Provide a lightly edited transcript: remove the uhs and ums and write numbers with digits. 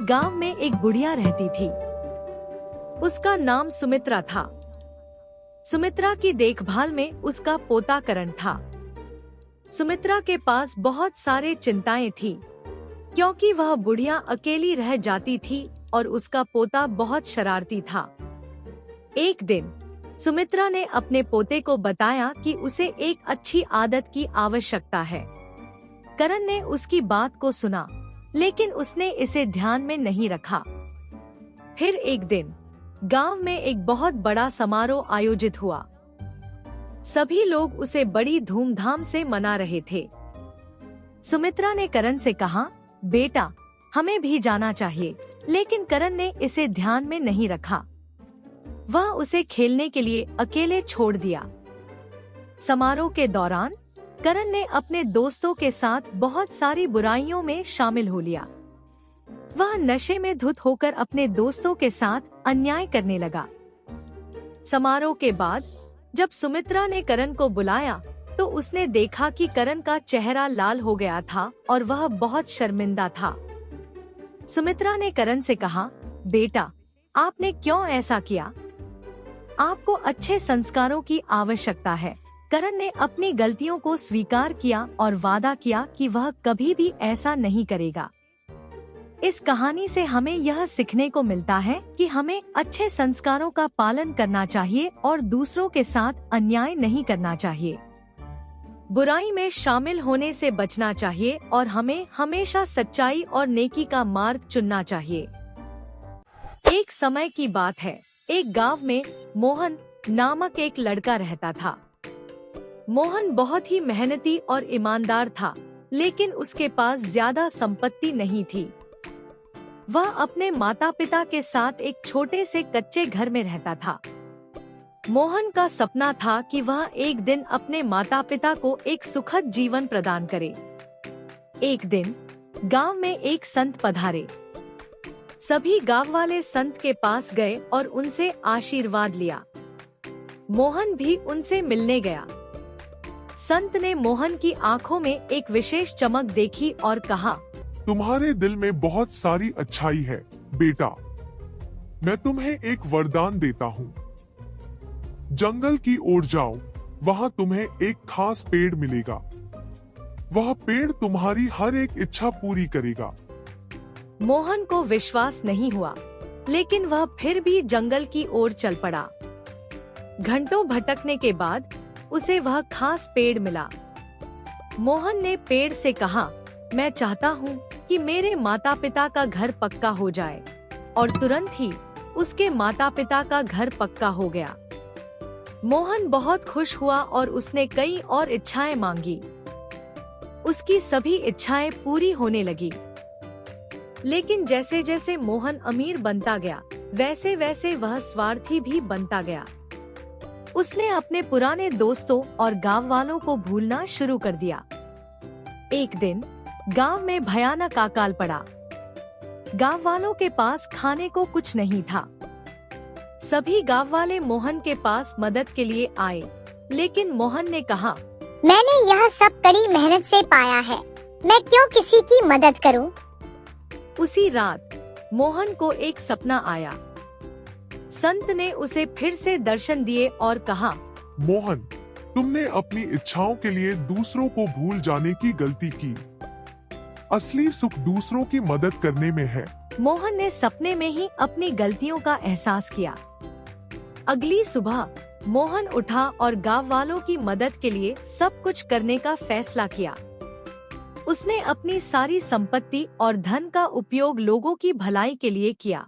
गांव में एक बुढ़िया रहती थी। उसका नाम सुमित्रा था। सुमित्रा की देखभाल में उसका पोता करण था। सुमित्रा के पास बहुत सारे चिंताएं थी, क्योंकि वह बुढ़िया अकेली रह जाती थी और उसका पोता बहुत शरारती था। एक दिन सुमित्रा ने अपने पोते को बताया कि उसे एक अच्छी आदत की आवश्यकता है। करण ने उसकी बात को सुना, लेकिन उसने इसे ध्यान में नहीं रखा। फिर एक दिन गांव में एक बहुत बड़ा समारोह आयोजित हुआ। सभी लोग उसे बड़ी धूमधाम से मना रहे थे। सुमित्रा ने करण से कहा, बेटा, हमें भी जाना चाहिए, लेकिन करण ने इसे ध्यान में नहीं रखा। वह उसे खेलने के लिए अकेले छोड़ दिया। समारोह के दौरान करण ने अपने दोस्तों के साथ बहुत सारी बुराइयों में शामिल हो लिया। वह नशे में धुत होकर अपने दोस्तों के साथ अन्याय करने लगा। समारोह के बाद जब सुमित्रा ने करण को बुलाया तो उसने देखा कि करण का चेहरा लाल हो गया था और वह बहुत शर्मिंदा था। सुमित्रा ने करण से कहा, बेटा, आपने क्यों ऐसा किया? आपको अच्छे संस्कारों की आवश्यकता है। करण ने अपनी गलतियों को स्वीकार किया और वादा किया कि वह कभी भी ऐसा नहीं करेगा। इस कहानी से हमें यह सीखने को मिलता है कि हमें अच्छे संस्कारों का पालन करना चाहिए और दूसरों के साथ अन्याय नहीं करना चाहिए। बुराई में शामिल होने से बचना चाहिए और हमें हमेशा सच्चाई और नेकी का मार्ग चुनना चाहिए। एक समय की बात है, एक गांव में मोहन नामक एक लड़का रहता था। मोहन बहुत ही मेहनती और ईमानदार था, लेकिन उसके पास ज्यादा संपत्ति नहीं थी। वह अपने माता पिता के साथ एक छोटे से कच्चे घर में रहता था। मोहन का सपना था कि वह एक दिन अपने माता पिता को एक सुखद जीवन प्रदान करे। एक दिन गांव में एक संत पधारे। सभी गांव वाले संत के पास गए और उनसे आशीर्वाद लिया। मोहन भी उनसे मिलने गया। संत ने मोहन की आंखों में एक विशेष चमक देखी और कहा, तुम्हारे दिल में बहुत सारी अच्छाई है बेटा। मैं तुम्हें एक वरदान देता हूँ। जंगल की ओर जाओ, वहाँ तुम्हें एक खास पेड़ मिलेगा। वह पेड़ तुम्हारी हर एक इच्छा पूरी करेगा। मोहन को विश्वास नहीं हुआ, लेकिन वह फिर भी जंगल की ओर चल पड़ा। घंटों भटकने के बाद उसे वह खास पेड़ मिला। मोहन ने पेड़ से कहा, मैं चाहता हूँ कि मेरे माता पिता का घर पक्का हो जाए। और तुरंत ही उसके माता पिता का घर पक्का हो गया। मोहन बहुत खुश हुआ और उसने कई और इच्छाएं मांगी। उसकी सभी इच्छाएं पूरी होने लगी। लेकिन जैसे जैसे मोहन अमीर बनता गया, वैसे वैसे वह स्वार्थी भी बनता गया। उसने अपने पुराने दोस्तों और गांव वालों को भूलना शुरू कर दिया। एक दिन गांव में भयानक अकाल पड़ा। गांव वालों के पास खाने को कुछ नहीं था। सभी गांव वाले मोहन के पास मदद के लिए आए, लेकिन मोहन ने कहा, मैंने यह सब कड़ी मेहनत से पाया है, मैं क्यों किसी की मदद करूं? उसी रात मोहन को एक सपना आया। संत ने उसे फिर से दर्शन दिए और कहा, मोहन, तुमने अपनी इच्छाओं के लिए दूसरों को भूल जाने की गलती की। असली सुख दूसरों की मदद करने में है। मोहन ने सपने में ही अपनी गलतियों का एहसास किया। अगली सुबह मोहन उठा और गांव वालों की मदद के लिए सब कुछ करने का फैसला किया। उसने अपनी सारी संपत्ति और धन का उपयोग लोगों की भलाई के लिए किया।